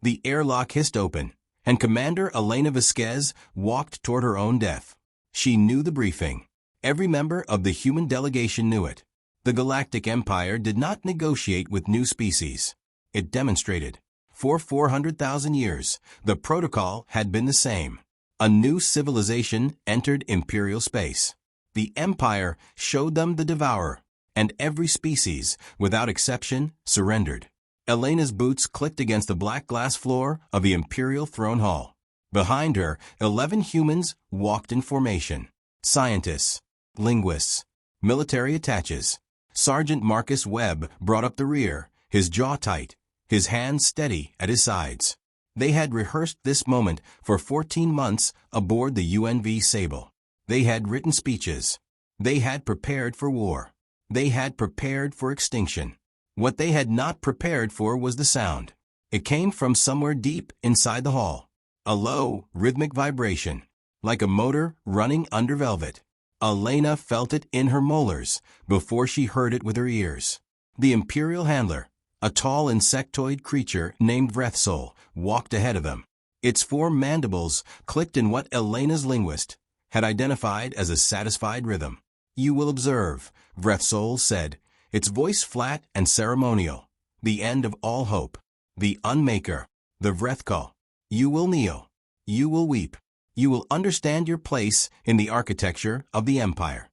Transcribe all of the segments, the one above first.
The airlock hissed open, and Commander Elena Vasquez walked toward her own death. She knew the briefing. Every member of the human delegation knew it. The Galactic Empire did not negotiate with new species. It demonstrated. For 400,000 years, the protocol had been the same. A new civilization entered Imperial space. The Empire showed them the devourer, and every species, without exception, surrendered. Elena's boots clicked against the black glass floor of the Imperial throne hall. Behind her, 11 humans walked in formation. Scientists, linguists, military attaches. Sergeant Marcus Webb brought up the rear, his jaw tight, his hands steady at his sides. They had rehearsed this moment for 14 months aboard the UNV Sable. They had written speeches. They had prepared for war. They had prepared for extinction. What they had not prepared for was the sound. It came from somewhere deep inside the hall. A low, rhythmic vibration, like a motor running under velvet. Elena felt it in her molars before she heard it with her ears. The Imperial handler, a tall insectoid creature named Vrethsoul, walked ahead of them. Its 4 mandibles clicked in what Elena's linguist had identified as a satisfied rhythm. "You will observe," Vrethsoul said, its voice flat and ceremonial. "The end of all hope. The Unmaker. The Vrethkal. You will kneel. You will weep. You will understand your place in the architecture of the Empire."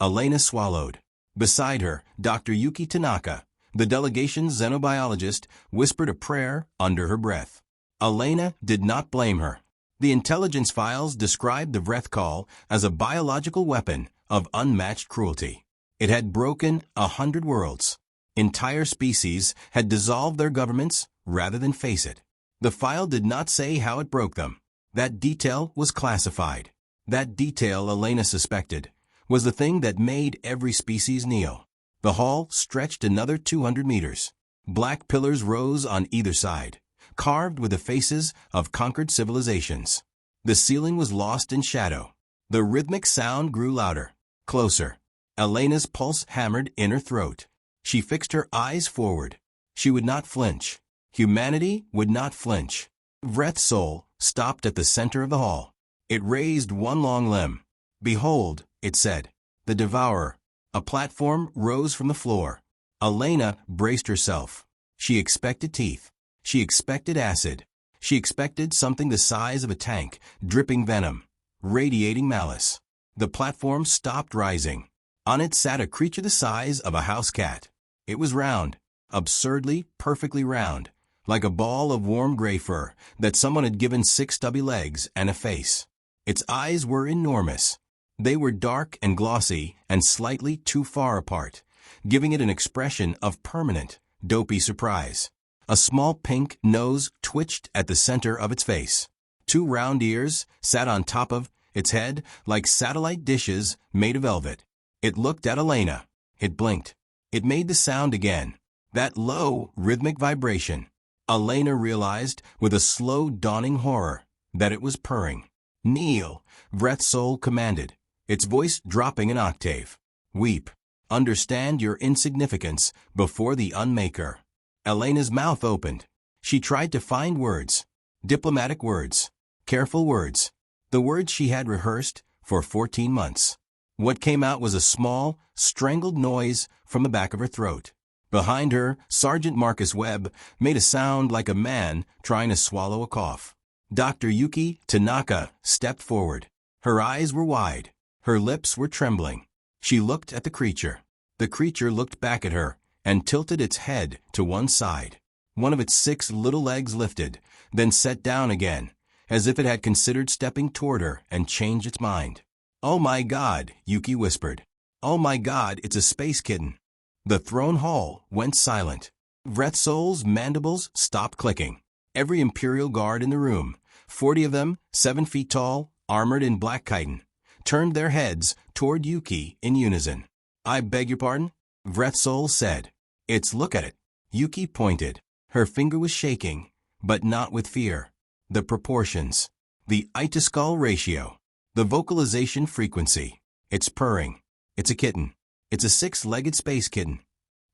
Elena swallowed. Beside her, Dr. Yuki Tanaka, the delegation's xenobiologist, whispered a prayer under her breath. Elena did not blame her. The intelligence files described the Vrethkal as a biological weapon of unmatched cruelty. It had broken 100 worlds. Entire species had dissolved their governments rather than face it. The file did not say how it broke them. That detail was classified. That detail, Elena suspected, was the thing that made every species kneel. The hall stretched another 200 meters. Black pillars rose on either side, carved with the faces of conquered civilizations. The ceiling was lost in shadow. The rhythmic sound grew louder, closer. Elena's pulse hammered in her throat. She fixed her eyes forward. She would not flinch. Humanity would not flinch. Vrethsoul stopped at the center of the hall. It raised one long limb. "Behold," it said, "the devourer." A platform rose from the floor. Elena braced herself. She expected teeth. She expected acid. She expected something the size of a tank, dripping venom, radiating malice. The platform stopped rising. On it sat a creature the size of a house cat. It was round, absurdly, perfectly round, like a ball of warm gray fur that someone had given 6 stubby legs and a face. Its eyes were enormous. They were dark and glossy and slightly too far apart, giving it an expression of permanent, dopey surprise. A small pink nose twitched at the center of its face. 2 round ears sat on top of its head like satellite dishes made of velvet. It looked at Elena. It blinked. It made the sound again. That low, rhythmic vibration. Elena realized, with a slow dawning horror, that it was purring. "Kneel," Vrethsoul commanded, its voice dropping an octave. "Weep. Understand your insignificance before the Unmaker." Elena's mouth opened. She tried to find words. Diplomatic words. Careful words. The words she had rehearsed for 14 months. What came out was a small, strangled noise from the back of her throat. Behind her, Sergeant Marcus Webb made a sound like a man trying to swallow a cough. Dr. Yuki Tanaka stepped forward. Her eyes were wide. Her lips were trembling. She looked at the creature. The creature looked back at her and tilted its head to one side. One of its 6 little legs lifted, then set down again, as if it had considered stepping toward her and changed its mind. "Oh my God," Yuki whispered. "Oh my God, it's a space kitten." The throne hall went silent. Vrethsoul's mandibles stopped clicking. Every Imperial guard in the room, 40 of them, 7 feet tall, armored in black chitin, turned their heads toward Yuki in unison. "I beg your pardon?" Vrethsoul said. "It's look at it." Yuki pointed. Her finger was shaking, but not with fear. The proportions. The eye-to-skull ratio. The vocalization frequency. It's purring. It's a kitten. It's a 6-legged space kitten.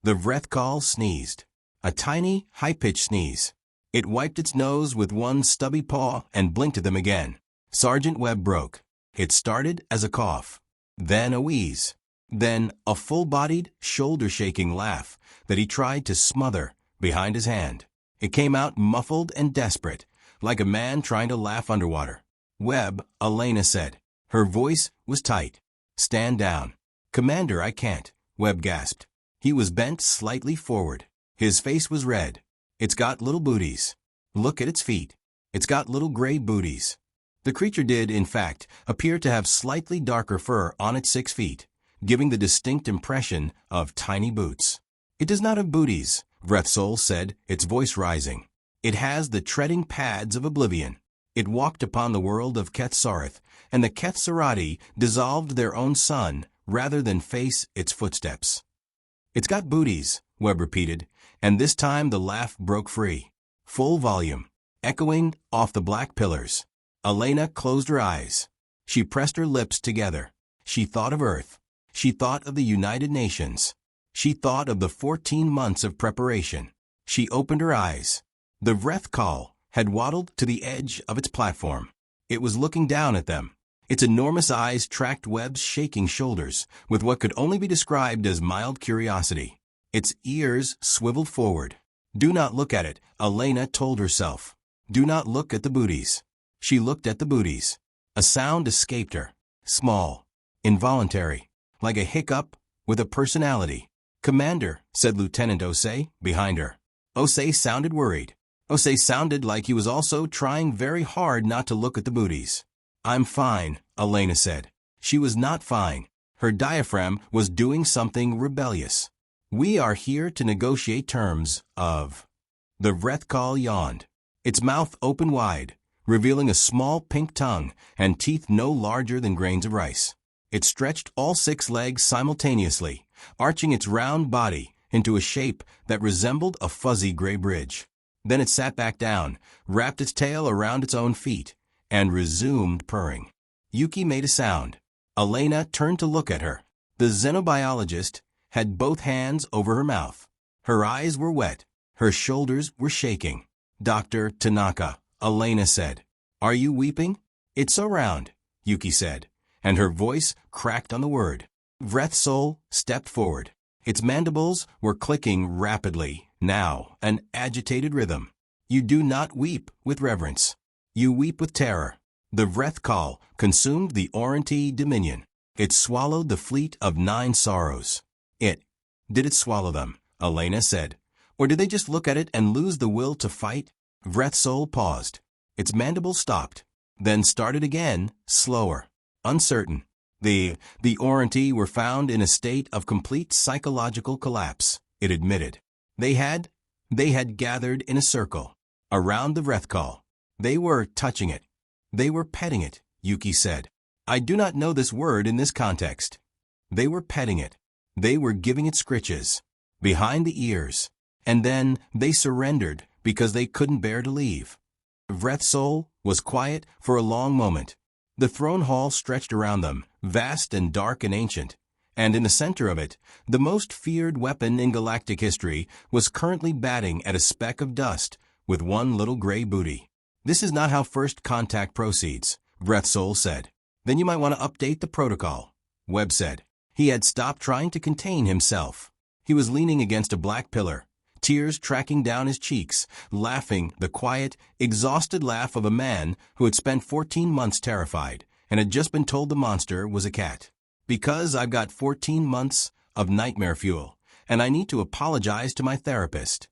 The Vrethkal sneezed. A tiny, high-pitched sneeze. It wiped its nose with one stubby paw and blinked at them again. Sergeant Webb broke. It started as a cough, then a wheeze, then a full-bodied, shoulder-shaking laugh that he tried to smother behind his hand. It came out muffled and desperate, like a man trying to laugh underwater. "Webb," Elena said. Her voice was tight. "Stand down." "Commander, I can't," Webb gasped. He was bent slightly forward. His face was red. "It's got little booties. Look at its feet. It's got little gray booties." The creature did, in fact, appear to have slightly darker fur on its 6 feet, giving the distinct impression of tiny boots. "It does not have booties," Vrethsol said, its voice rising. "It has the treading pads of oblivion. It walked upon the world of Kethsareth, and the Kethsarati dissolved their own sun rather than face its footsteps." "It's got booties," Webb repeated, and this time the laugh broke free, full volume, echoing off the black pillars. Elena closed her eyes. She pressed her lips together. She thought of Earth. She thought of the United Nations. She thought of the 14 months of preparation. She opened her eyes. The Vrethkal had waddled to the edge of its platform. It was looking down at them. Its enormous eyes tracked Webb's shaking shoulders with what could only be described as mild curiosity. Its ears swiveled forward. "Do not look at it," Elena told herself. "Do not look at the booties." She looked at the booties. A sound escaped her. Small, involuntary, like a hiccup with a personality. "Commander," said Lieutenant Osei behind her. Osei sounded worried. Osei sounded like he was also trying very hard not to look at the booties. "I'm fine," Elena said. She was not fine. Her diaphragm was doing something rebellious. "We are here to negotiate terms of..." The Vrethkal yawned. Its mouth opened wide, revealing a small pink tongue and teeth no larger than grains of rice. It stretched all 6 legs simultaneously, arching its round body into a shape that resembled a fuzzy gray bridge. Then it sat back down, wrapped its tail around its own feet, and resumed purring. Yuki made a sound. Elena turned to look at her. The xenobiologist had both hands over her mouth. Her eyes were wet. Her shoulders were shaking. "Dr. Tanaka," Elena said. "Are you weeping?" "It's so round," Yuki said, and her voice cracked on the word. Vrethsol stepped forward. Its mandibles were clicking rapidly, now, an agitated rhythm. "You do not weep with reverence. You weep with terror." The Vrethkal consumed the Oranti Dominion. It swallowed the fleet of 9 sorrows. Did it swallow them? Elena said. Or did they just look at it and lose the will to fight? Vrethsol paused. Its mandible stopped, then started again, slower, uncertain. The Oranti were found in a state of complete psychological collapse, it admitted. They had gathered in a circle, around the Vrethkal. They were touching it. They were petting it, Yuki said. I do not know this word in this context. They were petting it. They were giving it scritches, behind the ears. And then they surrendered because they couldn't bear to leave. Vrethsol was quiet for a long moment. The throne hall stretched around them, vast and dark and ancient. And in the center of it, the most feared weapon in galactic history was currently batting at a speck of dust with one little gray booty. This is not how first contact proceeds, Vrethsol said. Then you might want to update the protocol, Webb said. He had stopped trying to contain himself. He was leaning against a black pillar, tears tracking down his cheeks, laughing the quiet, exhausted laugh of a man who had spent 14 months terrified and had just been told the monster was a cat. Because I've got 14 months of nightmare fuel, and I need to apologize to my therapist.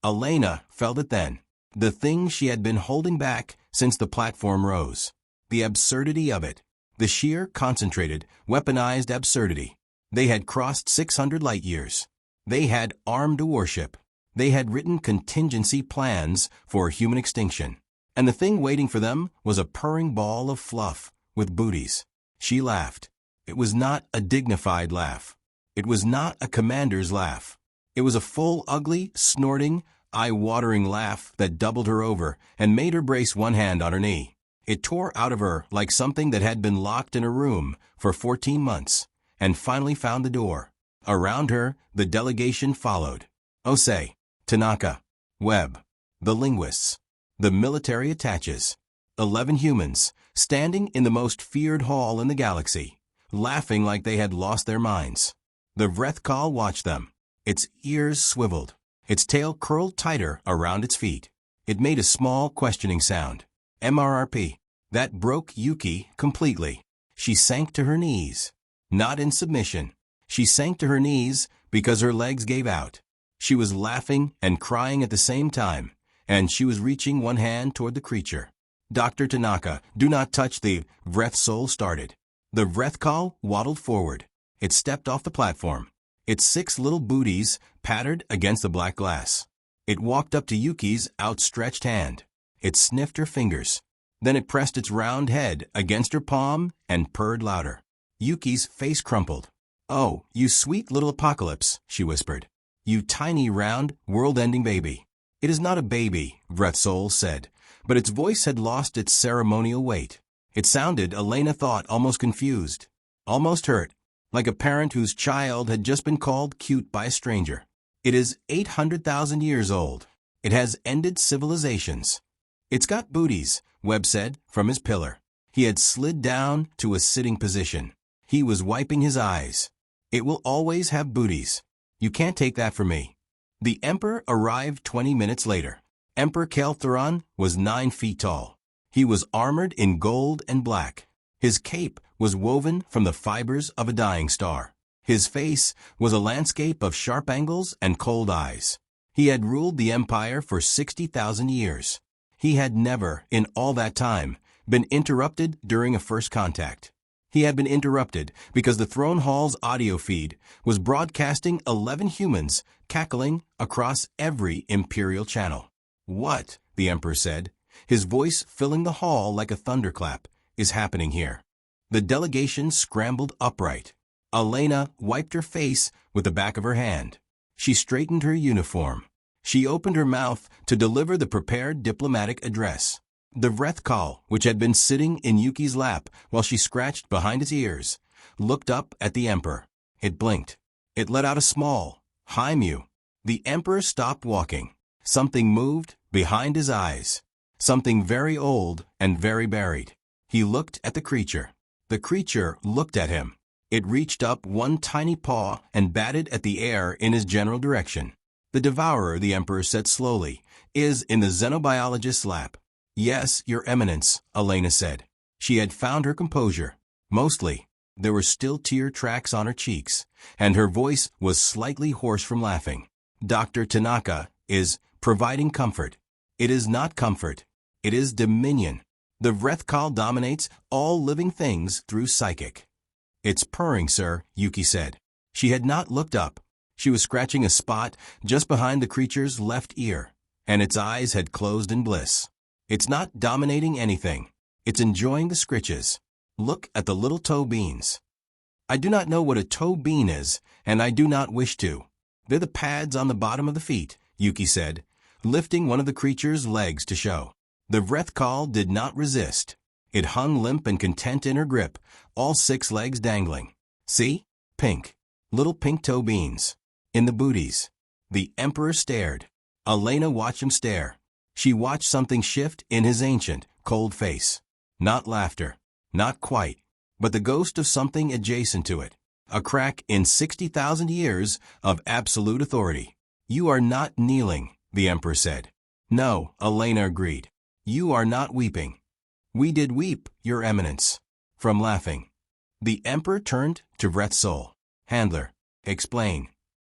Elena felt it then. The thing she had been holding back since the platform rose. The absurdity of it. The sheer, concentrated, weaponized absurdity. They had crossed 600 light years. They had armed a warship. They had written contingency plans for human extinction. And the thing waiting for them was a purring ball of fluff with booties. She laughed. It was not a dignified laugh. It was not a commander's laugh. It was a full, ugly, snorting, eye-watering laugh that doubled her over and made her brace one hand on her knee. It tore out of her like something that had been locked in a room for 14 months and finally found the door. Around her, the delegation followed. Osei, Tanaka, Webb. the linguists, the military attaches. 11 humans, standing in the most feared hall in the galaxy, laughing like they had lost their minds. The Vrethkal watched them. Its ears swiveled. Its tail curled tighter around its feet. It made a small, questioning sound. MRRP. That broke Yuki completely. She sank to her knees. Not in submission. She sank to her knees because her legs gave out. She was laughing and crying at the same time, and she was reaching one hand toward the creature. Dr. Tanaka, do not touch the Vreth soul started. The Vrethkal waddled forward. It stepped off the platform. Its 6 little booties pattered against the black glass. It walked up to Yuki's outstretched hand. It sniffed her fingers. Then it pressed its round head against her palm and purred louder. Yuki's face crumpled. "Oh, you sweet little apocalypse," she whispered. "You tiny, round, world-ending baby." "It is not a baby," Vreth Soul said, but its voice had lost its ceremonial weight. It sounded, Elena thought, almost confused, almost hurt, like a parent whose child had just been called cute by a stranger. "It is 800,000 years old. It has ended civilizations." "It's got booties," Webb said from his pillar. He had slid down to a sitting position. He was wiping his eyes. "It will always have booties. You can't take that from me." The Emperor arrived 20 minutes later. Emperor Keltheron was 9 feet tall. He was armored in gold and black. His cape was woven from the fibers of a dying star. His face was a landscape of sharp angles and cold eyes. He had ruled the Empire for 60,000 years. He had never, in all that time, been interrupted during a first contact. He had been interrupted because the throne hall's audio feed was broadcasting 11 humans cackling across every Imperial channel. "What?" the Emperor said, his voice filling the hall like a thunderclap, "is happening here?" The delegation scrambled upright. Elena wiped her face with the back of her hand. She straightened her uniform. She opened her mouth to deliver the prepared diplomatic address. The Vrethkal, which had been sitting in Yuki's lap while she scratched behind its ears, looked up at the Emperor. It blinked. It let out a small, high mew. The Emperor stopped walking. Something moved behind his eyes. Something very old and very buried. He looked at the creature. The creature looked at him. It reached up one tiny paw and batted at the air in his general direction. "The Devourer," the Emperor said slowly, "is in the xenobiologist's lap." "Yes, Your Eminence," Elena said. She had found her composure. Mostly. There were still tear tracks on her cheeks, and her voice was slightly hoarse from laughing. "Dr. Tanaka is providing comfort." "It is not comfort. It is dominion. The Vrethkal dominates all living things through psychic." "It's purring, sir," Yuki said. She had not looked up. She was scratching a spot just behind the creature's left ear, and its eyes had closed in bliss. "It's not dominating anything. It's enjoying the scritches. Look at the little toe beans." "I do not know what a toe bean is, and I do not wish to." "They're the pads on the bottom of the feet," Yuki said, lifting one of the creature's legs to show. The Vrethkal did not resist. It hung limp and content in her grip, all 6 legs dangling. "See? Pink. Little pink toe beans. In the booties." The Emperor stared. Elena watched him stare. She watched something shift in his ancient, cold face. Not laughter. Not quite. But the ghost of something adjacent to it. A crack in 60,000 years of absolute authority. "You are not kneeling," the Emperor said. "No," Elena agreed. "You are not weeping." "We did weep, Your Eminence." From laughing. The Emperor turned to Vreth Soul. "Handler, explain."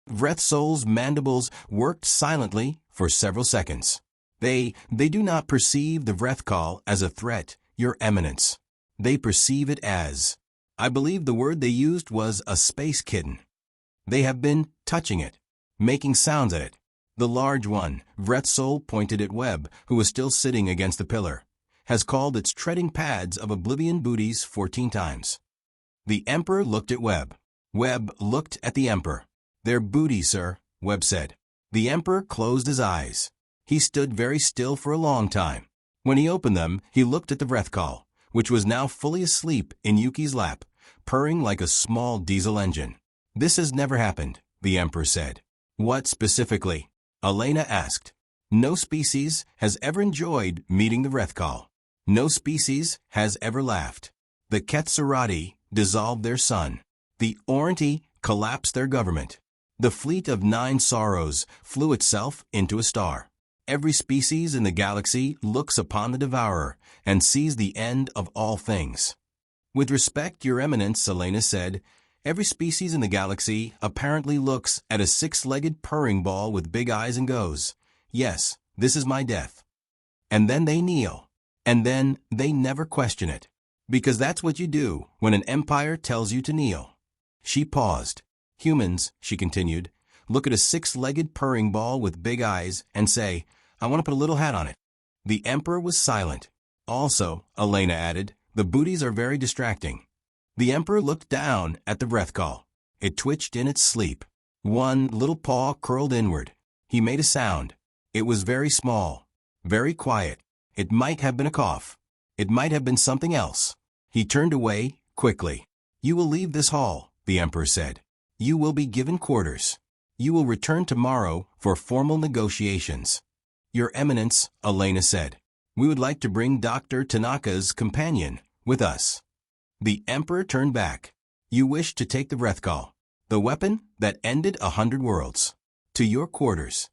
Vreth Soul's mandibles worked silently for several seconds. They do not perceive the Vrethkal as a threat, Your Eminence. They perceive it as, I believe the word they used was a space kitten. They have been touching it, making sounds at it. The large one, Vreth Soul pointed at Webb, who was still sitting against the pillar, has called its treading pads of oblivion booties 14 times. The Emperor looked at Webb. Webb looked at the Emperor. "They're booties, sir," Webb said. The Emperor closed his eyes. He stood very still for a long time. When he opened them, he looked at the Vrethkal, which was now fully asleep in Yuki's lap, purring like a small diesel engine. "This has never happened," the Emperor said. "What specifically?" Elena asked. No species has ever enjoyed meeting the Rethkal. No species has ever laughed. The Ketserati dissolved their sun. The Oranti collapsed their government. The fleet of 9 sorrows flew itself into a star. Every species in the galaxy looks upon the devourer and sees the end of all things. With respect, Your Eminence, Elena said, every species in the galaxy apparently looks at a 6-legged purring ball with big eyes and goes, yes, this is my death. And then they kneel. And then they never question it. Because that's what you do when an empire tells you to kneel. She paused. Humans, she continued, look at a 6-legged purring ball with big eyes and say, I want to put a little hat on it. The emperor was silent. Also, Elena added, the booties are very distracting. The emperor looked down at the Rethkal. It twitched in its sleep. One little paw curled inward. He made a sound. It was very small, very quiet. It might have been a cough. It might have been something else. He turned away, quickly. You will leave this hall, the emperor said. You will be given quarters. You will return tomorrow for formal negotiations. Your Eminence, Elena said, we would like to bring Dr. Tanaka's companion with us. The emperor turned back. You wish to take the Rethkal, the weapon that ended 100 worlds, to your quarters.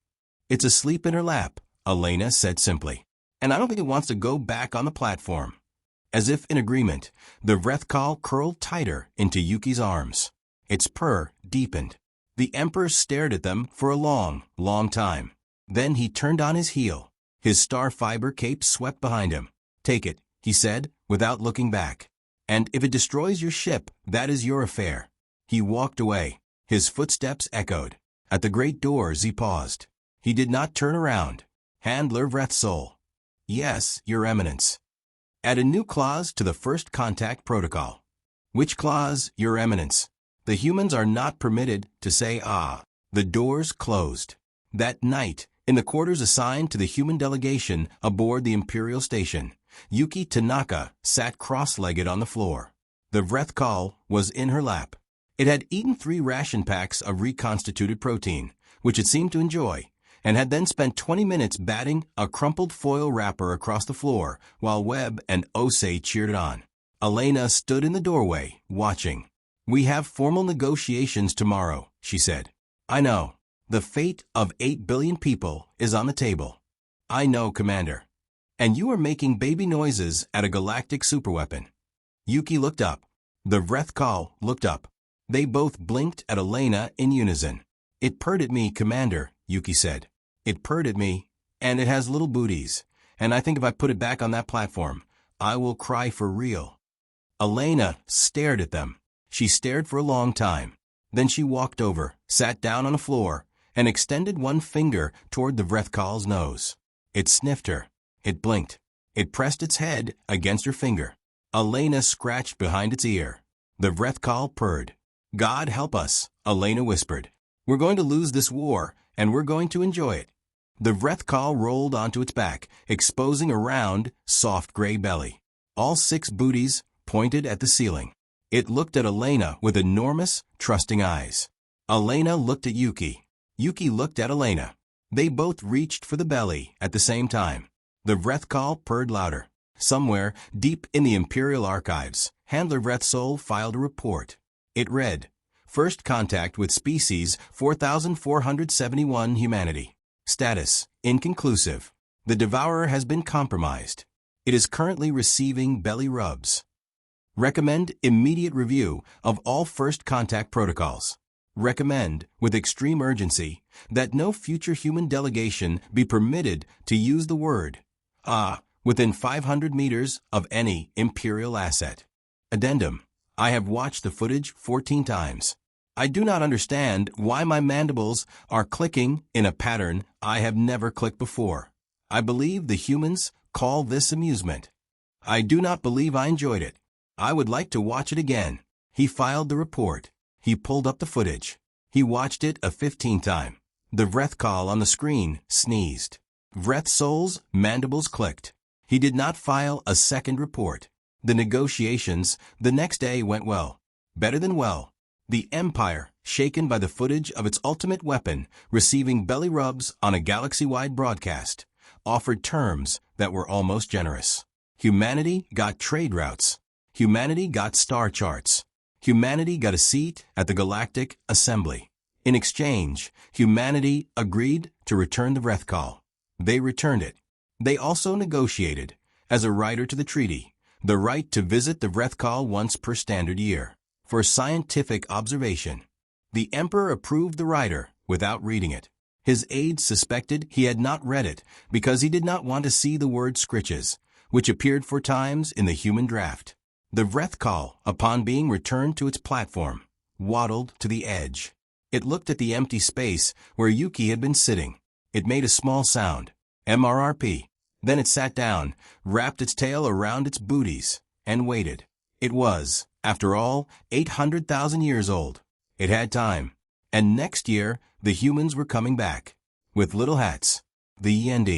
It's asleep in her lap, Elena said simply. And I don't think it wants to go back on the platform. As if in agreement, the Rethkal curled tighter into Yuki's arms. Its purr deepened. The emperor stared at them for a long, long time. Then he turned on his heel. His star fiber cape swept behind him. Take it, he said, without looking back. And if it destroys your ship, that is your affair. He walked away. His footsteps echoed. At the great doors he paused. He did not turn around. Handler Vrethsol. Yes, Your Eminence. Add a new clause to the first contact protocol. Which clause, Your Eminence? The humans are not permitted to say ah. The doors closed. That night, in the quarters assigned to the human delegation aboard the Imperial Station, Yuki Tanaka sat cross-legged on the floor. The Vrethkal was in her lap. It had eaten 3 ration packs of reconstituted protein, which it seemed to enjoy, and had then spent 20 minutes batting a crumpled foil wrapper across the floor while Webb and Osei cheered it on. Elena stood in the doorway, watching. We have formal negotiations tomorrow, she said. I know. The fate of 8 billion people is on the table. I know, Commander. And you are making baby noises at a galactic superweapon. Yuki looked up. The Vrethkal looked up. They both blinked at Elena in unison. It purred at me, Commander, Yuki said. It purred at me, and it has little booties, and I think if I put it back on that platform, I will cry for real. Elena stared at them. She stared for a long time. Then she walked over, sat down on the floor, and extended one finger toward the Vrethkal's nose. It sniffed her. It blinked. It pressed its head against her finger. Elena scratched behind its ear. The Vrethkal purred. God help us, Elena whispered. We're going to lose this war, and we're going to enjoy it. The Vrethkal rolled onto its back, exposing a round, soft gray belly. All 6 booties pointed at the ceiling. It looked at Elena with enormous, trusting eyes. Elena looked at Yuki. Yuki looked at Elena. They both reached for the belly at the same time. The Vrethkal purred louder. Somewhere, deep in the Imperial archives, Handler Vrethsol filed a report. It read, First contact with species 4471 humanity. Status, inconclusive. The devourer has been compromised. It is currently receiving belly rubs. Recommend immediate review of all first contact protocols. Recommend, with extreme urgency, that no future human delegation be permitted to use the word within 500 meters of any Imperial asset. Addendum. I have watched the footage 14 times. I do not understand why my mandibles are clicking in a pattern I have never clicked before. I believe the humans call this amusement. I do not believe I enjoyed it. I would like to watch it again. He filed the report. He pulled up the footage. He watched it a 15th time. The Vrethkal on the screen sneezed. Vrethsol's mandibles clicked. He did not file a second report. The negotiations the next day went well. Better than well. The Empire, shaken by the footage of its ultimate weapon receiving belly rubs on a galaxy-wide broadcast, offered terms that were almost generous. Humanity got trade routes. Humanity got star charts. Humanity got a seat at the Galactic Assembly. In exchange, humanity agreed to return the breath call. They returned it. They also negotiated, as a rider to the treaty, the right to visit the breath call once per standard year, for scientific observation. The Emperor approved the rider without reading it. His aides suspected he had not read it because he did not want to see the word scritches, which appeared 4 times in the human draft. The breath call, upon being returned to its platform, waddled to the edge. It looked at the empty space where Yuki had been sitting. It made a small sound, MRRP. Then it sat down, wrapped its tail around its booties, and waited. It was, after all, 800,000 years old. It had time. And next year, the humans were coming back. With little hats. The END.